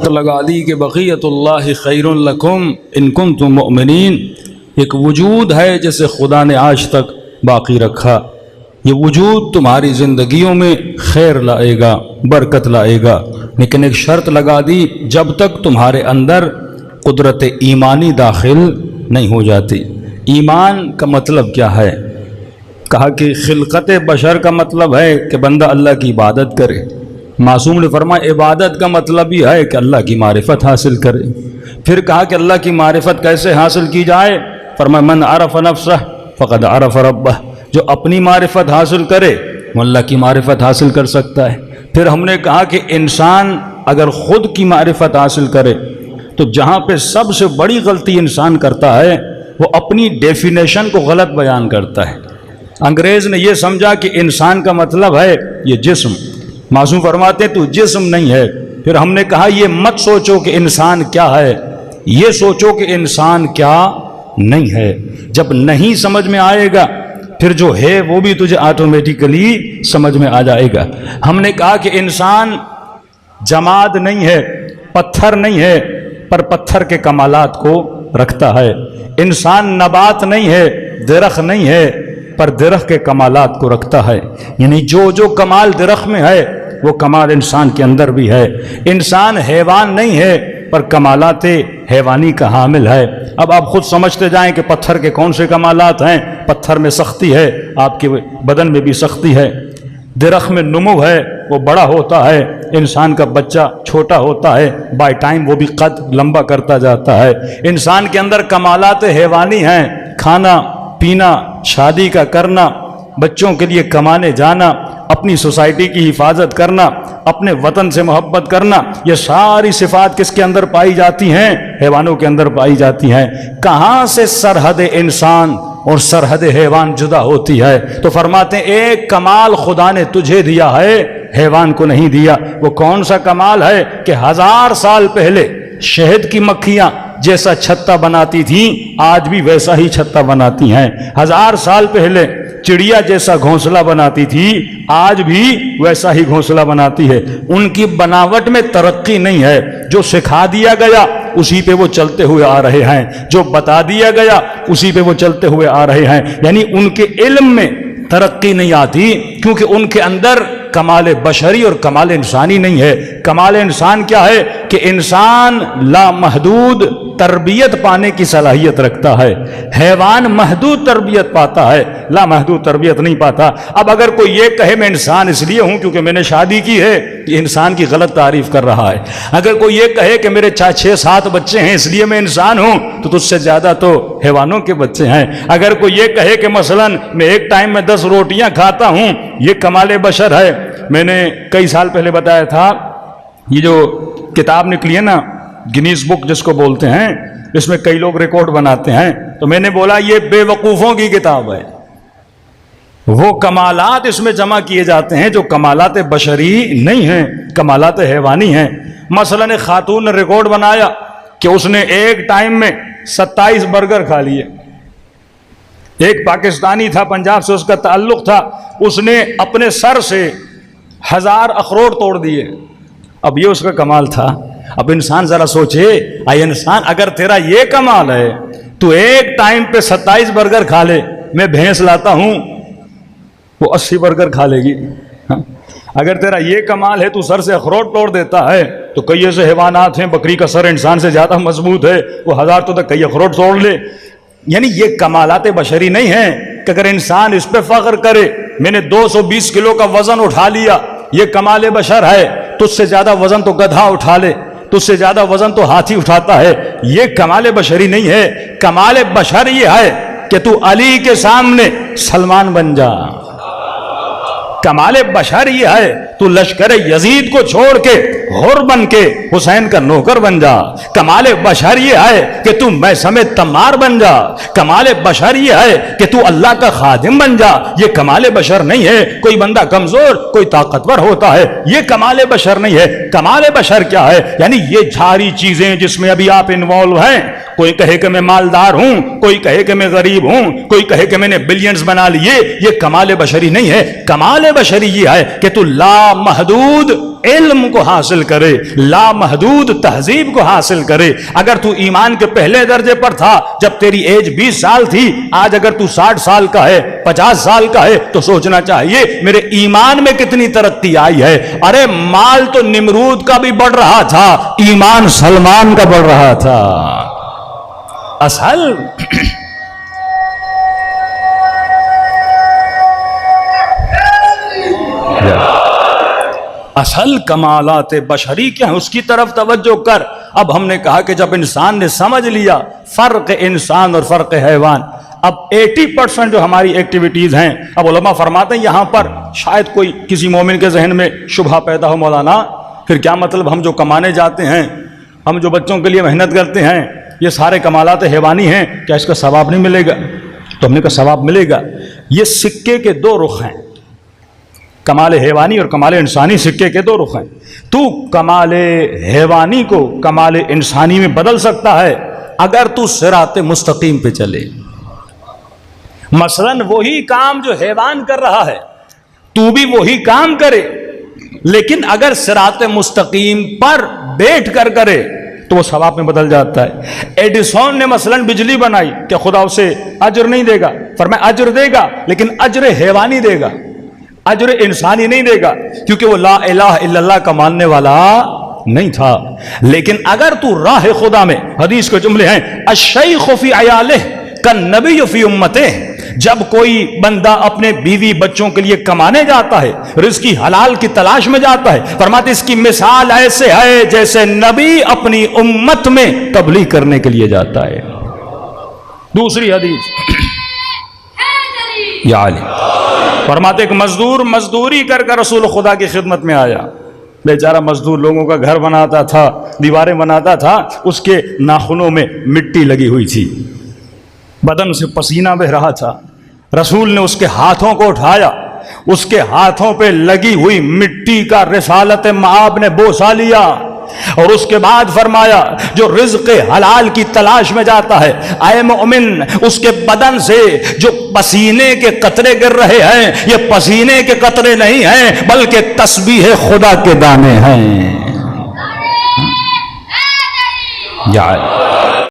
لگا دی کہ بقیت اللہ خیر لکم ان کنتم مؤمنین، ایک وجود ہے جسے خدا نے آج تک باقی رکھا، یہ وجود تمہاری زندگیوں میں خیر لائے گا، برکت لائے گا، لیکن ایک شرط لگا دی، جب تک تمہارے اندر قدرت ایمانی داخل نہیں ہو جاتی۔ ایمان کا مطلب کیا ہے؟ کہا کہ خلقت بشر کا مطلب ہے کہ بندہ اللہ کی عبادت کرے۔ معصوم نے فرمایا عبادت کا مطلب یہ ہے کہ اللہ کی معرفت حاصل کرے۔ پھر کہا کہ اللہ کی معرفت کیسے حاصل کی جائے؟ فرمایا من عرف نفسہ فقد عرف ربہ، جو اپنی معرفت حاصل کرے وہ اللہ کی معرفت حاصل کر سکتا ہے۔ پھر ہم نے کہا کہ انسان اگر خود کی معرفت حاصل کرے تو جہاں پہ سب سے بڑی غلطی انسان کرتا ہے وہ اپنی ڈیفینیشن کو غلط بیان کرتا ہے۔ انگریز نے یہ سمجھا کہ انسان کا مطلب ہے یہ جسم، معصوم فرماتے ہیں تو جسم نہیں ہے۔ پھر ہم نے کہا یہ مت سوچو کہ انسان کیا ہے، یہ سوچو کہ انسان کیا نہیں ہے۔ جب نہیں سمجھ میں آئے گا پھر جو ہے وہ بھی تجھے آٹومیٹیکلی سمجھ میں آ جائے گا۔ ہم نے کہا کہ انسان جماد نہیں ہے، پتھر نہیں ہے، پر پتھر کے کمالات کو رکھتا ہے۔ انسان نبات نہیں ہے، درخت نہیں ہے، پر درخت کے کمالات کو رکھتا ہے۔ یعنی جو کمال درخت میں ہے وہ کمال انسان کے اندر بھی ہے۔ انسان حیوان نہیں ہے، پر کمالات حیوانی کا حامل ہے۔ اب آپ خود سمجھتے جائیں کہ پتھر کے کون سے کمالات ہیں۔ پتھر میں سختی ہے، آپ کے بدن میں بھی سختی ہے۔ درخت میں نمو ہے، وہ بڑا ہوتا ہے، انسان کا بچہ چھوٹا ہوتا ہے، بائی ٹائم وہ بھی قد لمبا کرتا جاتا ہے۔ انسان کے اندر کمالات حیوانی ہیں، کھانا پینا، شادی کا کرنا، بچوں کے لیے کمانے جانا، اپنی سوسائٹی کی حفاظت کرنا، اپنے وطن سے محبت کرنا، یہ ساری صفات کس کے اندر پائی جاتی ہیں؟ حیوانوں کے اندر پائی جاتی ہیں۔ کہاں سے سرحد انسان اور سرحد حیوان جدا ہوتی ہے؟ تو فرماتے ہیں ایک کمال خدا نے تجھے دیا ہے، حیوان کو نہیں دیا۔ وہ کون سا کمال ہے؟ کہ 1000 سال پہلے شہد کی مکھیاں جیسا چھتا بناتی تھیں آج بھی ویسا ہی چھتا بناتی ہیں۔ 1000 سال پہلے چڑیا جیسا گھونسلہ بناتی تھی آج بھی ویسا ہی گھونسلہ بناتی ہے۔ ان کی بناوٹ میں ترقی نہیں ہے، جو سکھا دیا گیا اسی پہ وہ چلتے ہوئے آ رہے ہیں، جو بتا دیا گیا اسی پہ وہ چلتے ہوئے آ رہے ہیں۔ یعنی ان کے علم میں ترقی نہیں آتی کیونکہ ان کے اندر کمال بشری اور کمال انسانی نہیں ہے۔ کمال انسان کیا ہے؟ کہ انسان لامحدود تربیت پانے کی صلاحیت رکھتا ہے۔ حیوان محدود تربیت پاتا ہے، لامحدود تربیت نہیں پاتا۔ اب اگر کوئی یہ کہے میں انسان اس لیے ہوں کیونکہ میں نے شادی کی ہے، یہ انسان کی غلط تعریف کر رہا ہے۔ اگر کوئی یہ کہے کہ میرے 6-7 بچے ہیں اس لیے میں انسان ہوں، تو تجھ سے زیادہ تو حیوانوں کے بچے ہیں۔ اگر کوئی یہ کہے کہ مثلاً میں ایک ٹائم میں 10 روٹیاں کھاتا ہوں، یہ کمال بشر ہے۔ میں نے کئی سال پہلے بتایا تھا یہ جو کتاب نکلی ہے نا گنیز بک جس کو بولتے ہیں، اس میں کئی لوگ ریکارڈ بناتے ہیں، تو میں نے بولا یہ بے وقوفوں کی کتاب ہے۔ وہ کمالات اس میں جمع کیے جاتے ہیں جو کمالات بشری نہیں ہیں، کمالات حیوانی ہیں۔ مثلا ایک خاتون نے ریکارڈ بنایا کہ اس نے ایک ٹائم میں 27 برگر کھا لیے۔ ایک پاکستانی تھا، پنجاب سے اس کا تعلق تھا، اس نے اپنے سر سے 1000 اخروٹ توڑ دیے۔ اب یہ اس کا کمال تھا۔ اب انسان ذرا سوچے، اے انسان اگر تیرا یہ کمال ہے تو ایک ٹائم پہ 27 برگر کھا لے۔ میں بھینس لاتا ہوں وہ 80 برگر کھا لے گی۔ اگر تیرا یہ کمال ہے تو سر سے اخروٹ توڑ دیتا ہے، تو کئی ایسے حیوانات ہیں، بکری کا سر انسان سے زیادہ مضبوط ہے، وہ 1000 تو تک کئی اخروٹ توڑ لے۔ یعنی یہ کمالات بشری نہیں ہیں کہ اگر انسان اس پہ فخر کرے میں نے 220 کلو کا وزن اٹھا لیا، یہ کمال بشر ہے۔ تجھ سے زیادہ وزن تو گدھا اٹھا لے، تجھ سے زیادہ وزن تو ہاتھی اٹھاتا ہے، یہ کمال بشری نہیں ہے۔ کمال بشر یہ ہے کہ تو علی کے سامنے سلمان بن جا۔ کمال بشر یہ ہے تو لشکر یزید کو چھوڑ کے حر بن کے حسین کا نوکر بن جا۔ کمال بشر یہ ہے کہ تو میثم تمار بن جا۔ کمال بشر یہ ہے کہ تو اللہ کا خادم بن جا۔ یہ کمال بشر نہیں ہے کوئی بندہ کمزور کوئی طاقتور ہوتا ہے، یہ کمال بشر نہیں ہے۔ کمال بشر کیا ہے؟ یعنی یہ ساری چیزیں جس میں ابھی آپ انوالو ہیں، کوئی کہے کہ میں مالدار ہوں، کوئی کہے کہ میں غریب ہوں، کوئی کہے کہ میں نے بلینز بنا لیے، یہ کمال بشری نہیں ہے۔ کمال بشری یہ ہے کہ تو لا لامحدود علم کو حاصل کرے، لامحدود تہذیب کو حاصل کرے۔ اگر تو ایمان کے پہلے درجے پر تھا جب تیری ایج 20 سال تھی، آج اگر تو 60 سال کا ہے، 50 سال کا ہے، تو سوچنا چاہیے میرے ایمان میں کتنی ترقی آئی ہے۔ ارے مال تو نمرود کا بھی بڑھ رہا تھا، ایمان سلمان کا بڑھ رہا تھا۔ اصل کمالات بشری کیا ہے، اس کی طرف توجہ کر۔ اب ہم نے کہا کہ جب انسان نے سمجھ لیا فرق انسان اور فرق حیوان، اب 80% جو ہماری ایکٹیویٹیز ہیں، اب علماء فرماتے ہیں یہاں پر شاید کوئی کسی مومن کے ذہن میں شبہ پیدا ہو، مولانا پھر کیا مطلب ہم جو کمانے جاتے ہیں، ہم جو بچوں کے لیے محنت کرتے ہیں، یہ سارے کمالات حیوانی ہیں، کیا اس کا ثواب نہیں ملے گا؟ تو ہم نے کہا ثواب ملے گا۔ یہ سکے کے دو رخ ہیں، کمال حیوانی اور کمال انسانی سکے کے دو رخ ہیں۔ تو کمال حیوانی کو کمال انسانی میں بدل سکتا ہے اگر تو صراط مستقیم پہ چلے۔ مثلا وہی کام جو حیوان کر رہا ہے تو بھی وہی کام کرے، لیکن اگر صراط مستقیم پر بیٹھ کر کرے تو وہ ثواب میں بدل جاتا ہے۔ ایڈیسون نے مثلا بجلی بنائی، کیا خدا اسے اجر نہیں دے گا؟ فرمایا اجر دے گا، لیکن اجر حیوانی دے گا، اجر انسانی نہیں دے گا، کیونکہ وہ لا الہ الا اللہ کا ماننے والا نہیں تھا۔ لیکن اگر تو راہ خدا میں، حدیث کے جملے ہیں الشیخ فی عیالہ کالنبی فی امتہ، جب کوئی بندہ اپنے بیوی بچوں کے لیے کمانے جاتا ہے، رزق کی حلال کی تلاش میں جاتا ہے، فرماتے اس کی مثال ایسے ہے جیسے نبی اپنی امت میں تبلیغ کرنے کے لیے جاتا ہے۔ دوسری حدیث یا علی فرماتے ایک مزدور مزدوری کر کر رسول خدا کی خدمت میں آیا، بیچارہ مزدور لوگوں کا گھر بناتا تھا، دیواریں بناتا تھا، اس کے ناخنوں میں مٹی لگی ہوئی تھی، بدن سے پسینہ بہ رہا تھا۔ رسول نے اس کے ہاتھوں کو اٹھایا، اس کے ہاتھوں پہ لگی ہوئی مٹی کا رسالت مآب نے بوسہ لیا، اور اس کے بعد فرمایا جو رزق حلال کی تلاش میں جاتا ہے، اے مومن اس کے بدن سے جو پسینے کے قطرے گر رہے ہیں، یہ پسینے کے قطرے نہیں ہیں بلکہ تسبیح خدا کے دانے ہیں۔ یا